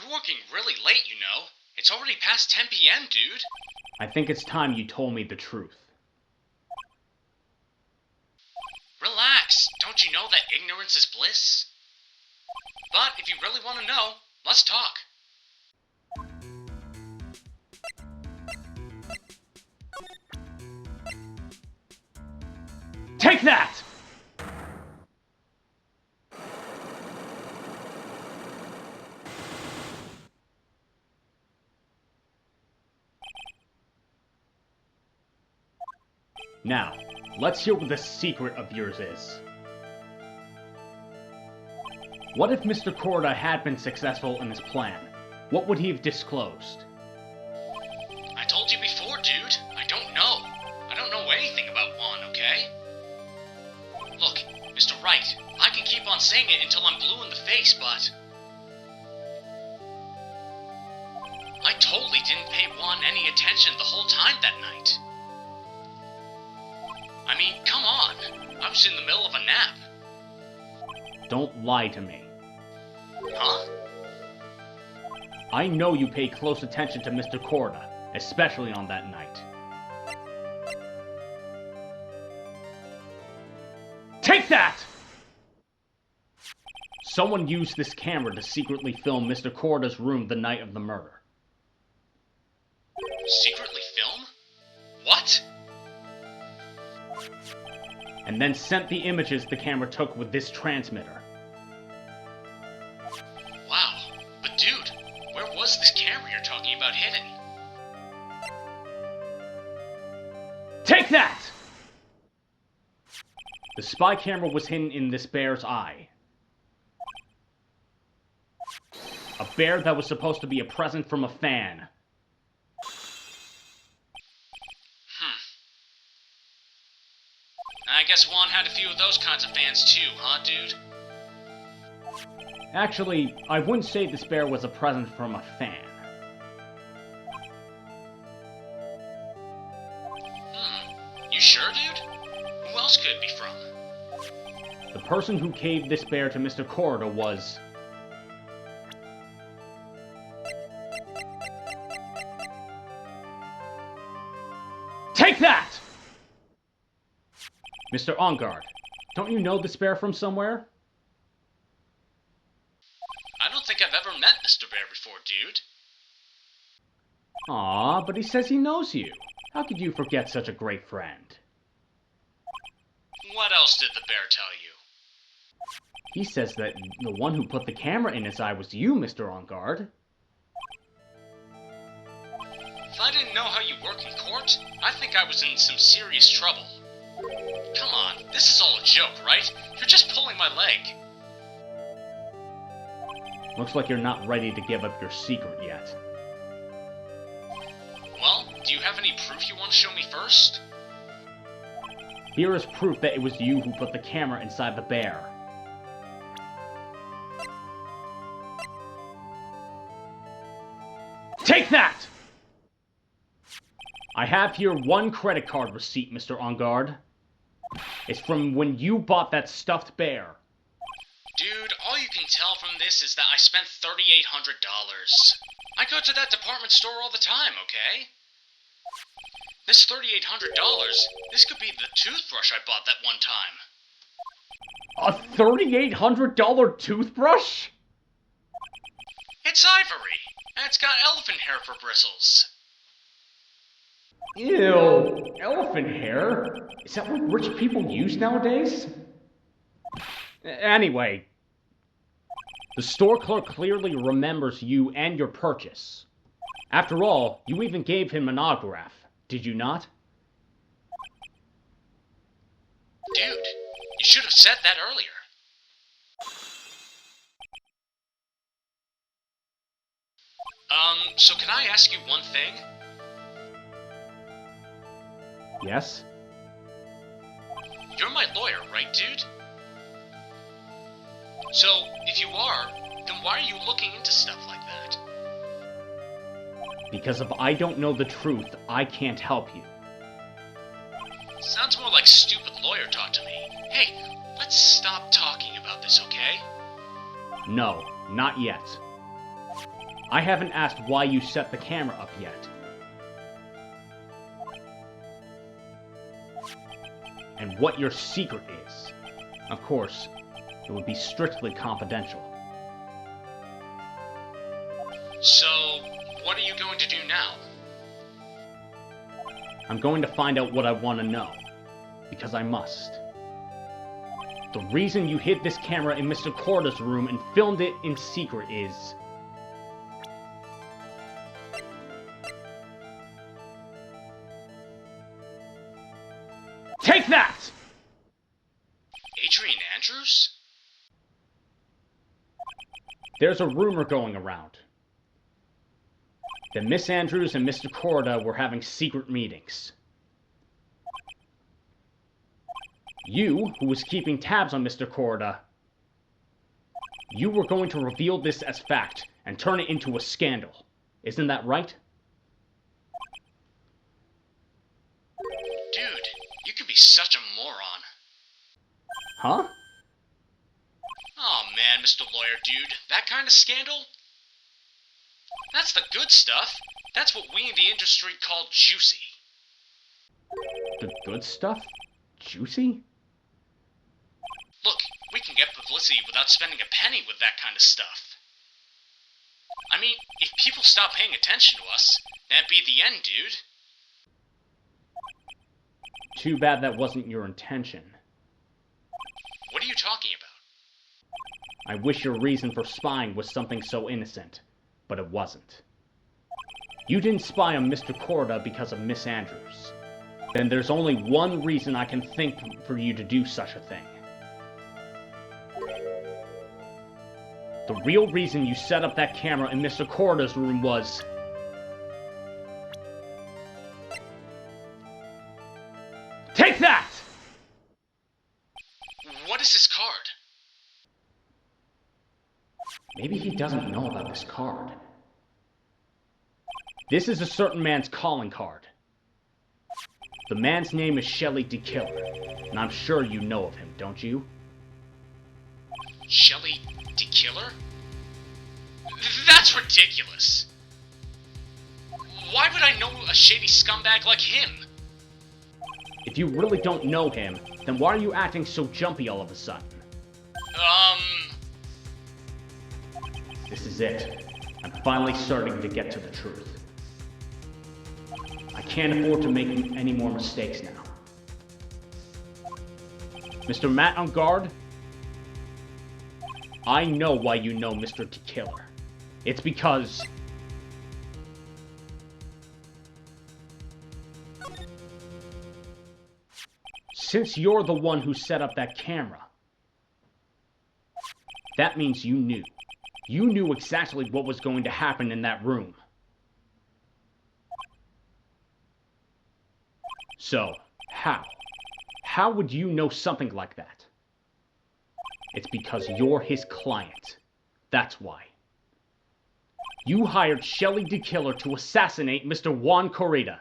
You're working really late, you know. It's already past 10 p.m., dude. I think it's time you told me the truth. Relax. Don't you know that ignorance is bliss? But if you really want to know, let's talk. Take that! Now, let's hear what the secret of yours is. What if Mr. Korda had been successful in his plan? What would he have disclosed? I told you before, dude. I don't know. I don't know anything about Juan, okay? Look, Mr. Wright, I can keep on saying it until I'm blue in the face, but... I totally didn't pay Juan any attention the whole time that night. I mean, come on. I was in the middle of a nap. Don't lie to me. Huh? I know you paid close attention to Mr. Korda, especially on that night. Take that! Someone used this camera to secretly film Mr. Korda's room the night of the murder. Secretly film? What? And then sent the images the camera took with this transmitter. Wow. But dude, where was this camera you're talking about hidden? Take that! The spy camera was hidden in this bear's eye. A bear that was supposed to be a present from a fan. I guess Juan had a few of those kinds of fans too, huh, dude? Actually, I wouldn't say this bear was a present from a fan. You sure, dude? Who else could it be from? The person who gave this bear to Mr. Korda was... Take that! Mr. Engarde, don't you know this bear from somewhere? I don't think I've ever met Mr. Bear before, dude. Aw, but he says he knows you. How could you forget such a great friend? What else did the bear tell you? He says that the one who put the camera in his eye was you, Mr. Engarde. If I didn't know how you work in court, I think I was in some serious trouble. Come on, this is all a joke, right? You're just pulling my leg. Looks like you're not ready to give up your secret yet. Well, do you have any proof you want to show me first? Here is proof that it was you who put the camera inside the bear. Take that! I have here one credit card receipt, Mr. Engarde. It's from when you bought that stuffed bear. Dude, all you can tell from this is that I spent $3,800. I go to that department store all the time, okay? This $3,800, this could be the toothbrush I bought that one time. A $3,800 toothbrush? It's ivory, and it's got elephant hair for bristles. Ew, elephant hair? Is that what rich people use nowadays? Anyway, the store clerk clearly remembers you and your purchase. After all, you even gave him an autograph, did you not? Dude, you should have said that earlier. So can I ask you one thing? Yes? You're my lawyer, right, dude? So, if you are, then why are you looking into stuff like that? Because if I don't know the truth, I can't help you. Sounds more like stupid lawyer talk to me. Hey, let's stop talking about this, okay? No, not yet. I haven't asked why you set the camera up yet. And what your secret is. Of course, it would be strictly confidential. So, what are you going to do now? I'm going to find out what I want to know. Because I must. The reason you hid this camera in Mr. Korda's room and filmed it in secret is... Take that! Adrian Andrews? There's a rumor going around that Miss Andrews and Mr. Korda were having secret meetings. You, who was keeping tabs on Mr. Korda, you were going to reveal this as fact and turn it into a scandal. Isn't that right? Dude, you could be such a moron. Huh? Oh man, Mr. Lawyer Dude, that kind of scandal? That's the good stuff. That's what we in the industry call juicy. The good stuff? Juicy? Look, we can get publicity without spending a penny with that kind of stuff. I mean, if people stop paying attention to us, that'd be the end, dude. Too bad that wasn't your intention. What are you talking about? I wish your reason for spying was something so innocent, but it wasn't. You didn't spy on Mr. Korda because of Miss Andrews. Then there's only one reason I can think for you to do such a thing. The real reason you set up that camera in Mr. Korda's room was... Take that! What is this card? Maybe he doesn't know about this card. This is a certain man's calling card. The man's name is Shelley DeKiller, and I'm sure you know of him, don't you? Shelley DeKiller? That's ridiculous! Why would I know a shady scumbag like him? If you really don't know him, then why are you acting so jumpy all of a sudden? This is it. I'm finally starting to get to the truth. I can't afford to make any more mistakes now. Mr. Matt Engarde, I know why you know Mr. DeKiller. It's because... since you're the one who set up that camera, that means you knew. You knew exactly what was going to happen in that room. So, how? How would you know something like that? It's because you're his client. That's why. You hired Shelley DeKiller to assassinate Mr. Juan Corrida.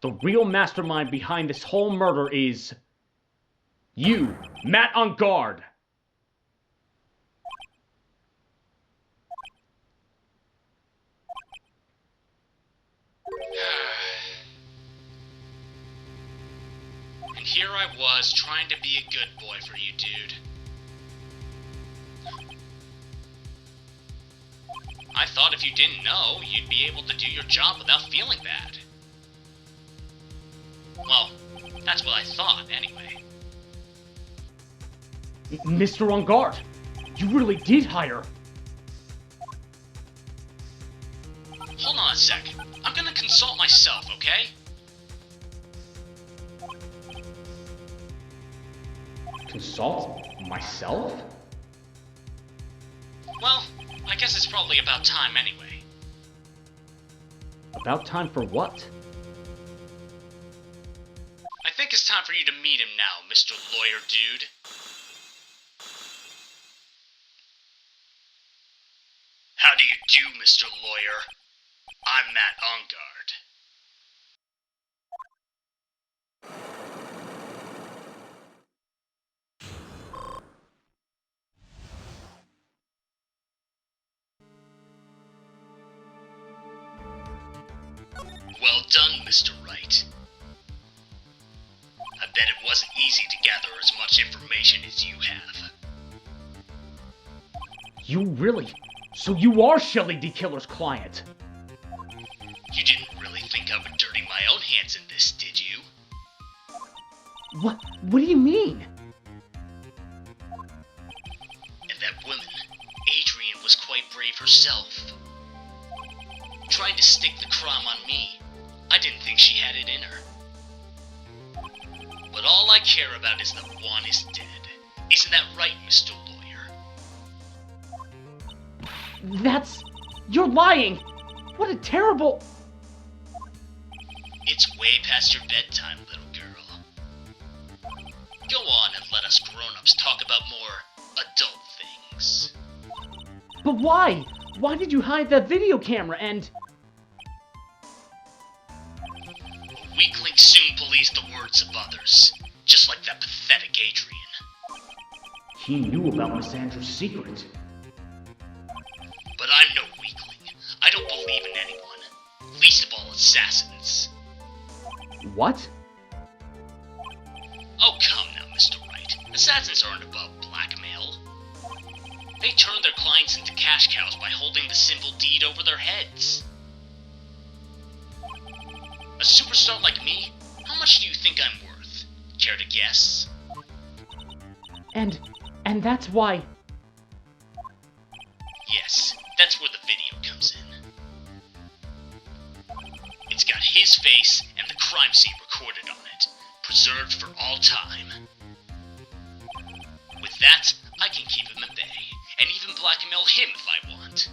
The real mastermind behind this whole murder is... you, Matt Engarde. And here I was, trying to be a good boy for you, dude. I thought if you didn't know, you'd be able to do your job without feeling bad. Well, that's what I thought, anyway. Mr. Engarde, you really did hire... Hold on a sec. I'm gonna consult myself, okay? Consult myself? Well, I guess it's probably about time anyway. About time for what? I think it's time for you to meet him now, Mr. Lawyer Dude. How do you do, Mr. Lawyer? I'm Matt Engarde. Well done, Mr. Wright. I bet it wasn't easy to gather as much information as you have. You really? So you are Shelley D. Killer's client? You didn't really think I would dirty my own hands in this, did you? What do you mean? And that woman, Adrian, was quite brave herself. Trying to stick the crime on me. I didn't think she had it in her. But all I care about is that Juan is dead. Isn't that right, Mr. Lawyer? You're lying! What a terrible... It's way past your bedtime, little girl. Go on and let us grown-ups talk about more adult things. But why? Why did you hide that video camera and... A weakling soon believes the words of others, just like that pathetic Adrian. He knew about Miss Andrews' secret. But I'm no weakling. I don't believe in anyone, least of all assassins. What? Oh, come now, Mr. Wright. Assassins aren't above blackmail. They turn their clients into cash cows by holding the simple deed over their heads. A superstar like me? How much do you think I'm worth? Care to guess? And that's why... Yes, that's where the video comes in. It's got his face and the crime scene recorded on it, preserved for all time. With that, I can keep him at bay, and even blackmail him if I want.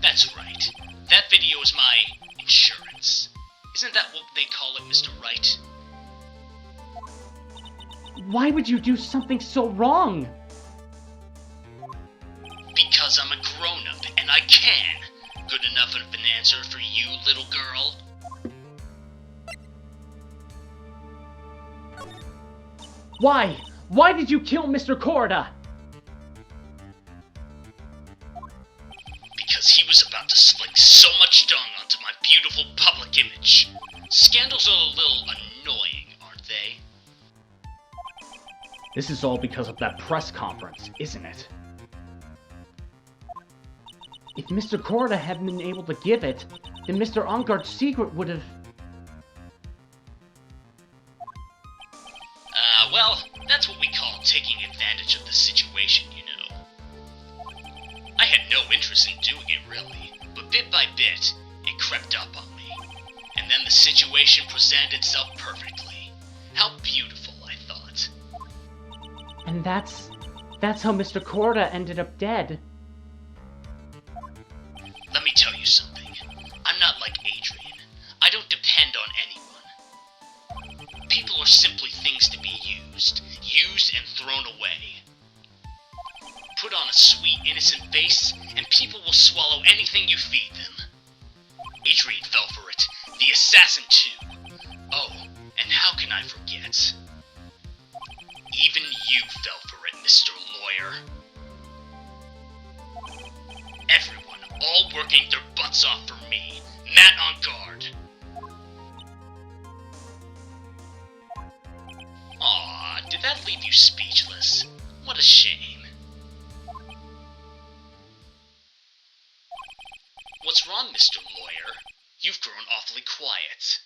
That's right. That video is my insurance. Isn't that what they call it, Mr. Wright? Why would you do something so wrong? Because I'm a grown-up, and I can. Good enough of an answer for you, little girl? Why? Why did you kill Mr. Corda? Because he was about to sling so much dung onto my beautiful public image. Scandals are a little annoying, aren't they? This is all because of that press conference, isn't it? If Mr. Corda hadn't been able to give it, then Mr. Engarde's secret would have... Well, that's what we call taking advantage of the situation, you know. I had no interest in doing it, really, but bit by bit, it crept up on me. And then the situation presented itself perfectly. How beautiful, I thought. And that's how Mr. Corda ended up dead. Let me tell you something. I'm not like Adrian. I don't depend on anyone. People are simply things to be used and thrown away. Put on a sweet, innocent face, and people will swallow anything you feed them. Adrian fell for it. The assassin, too. Oh, and how can I forget? Even you fell for it, Mr. Lawyer. Everyone, all working their butts off for me. Matt Engarde. Aw, did that leave you speechless? What a shame. What's wrong, Mr. Lawyer? You've grown awfully quiet.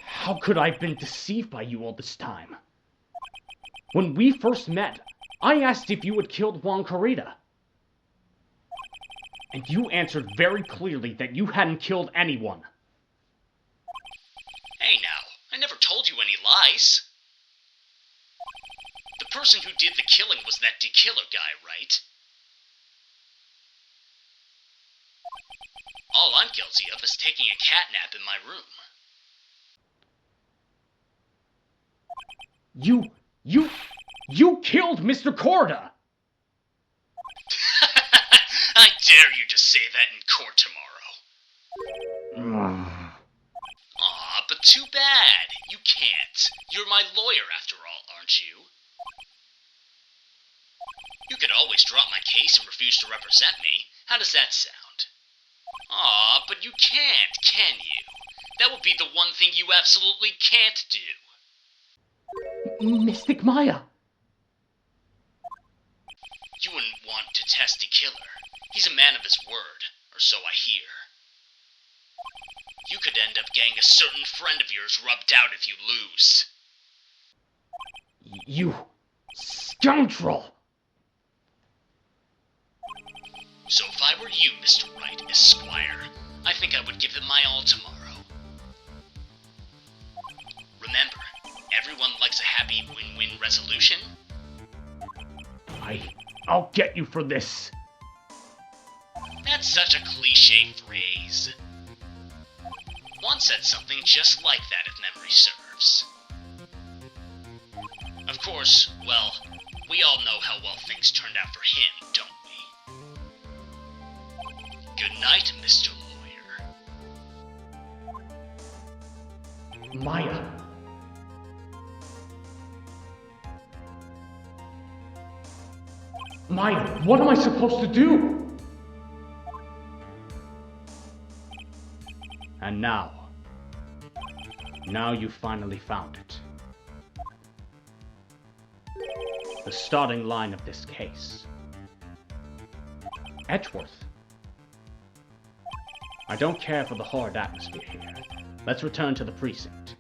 How could I have been deceived by you all this time? When we first met, I asked if you had killed Juan Corrida. And you answered very clearly that you hadn't killed anyone. Hey now, I never told you any lies. The person who did the killing was that de-killer guy, right? All I'm guilty of is taking a catnap in my room. You killed Mr. Corda! I dare you to say that in court tomorrow. Aw, but too bad. You can't. You're my lawyer after all, aren't you? You could always drop my case and refuse to represent me. How does that sound? Aw, but you can't, can you? That would be the one thing you absolutely can't do. Mystic Maya! You wouldn't want to test a killer. He's a man of his word, or so I hear. You could end up getting a certain friend of yours rubbed out if you lose. You scoundrel! So if I were you, Mr. Wright, Esquire, I think I would give it my all tomorrow. Remember, everyone likes a happy win-win resolution. I'll get you for this. That's such a cliche phrase. One said something just like that, if memory serves. Of course, well, we all know how well things turned out for him, don't we? Good night, Mr. Lawyer. Maya. Maya, what am I supposed to do? And now you finally found it. The starting line of this case. Edgeworth. I don't care for the horrid atmosphere here. Let's return to the precinct.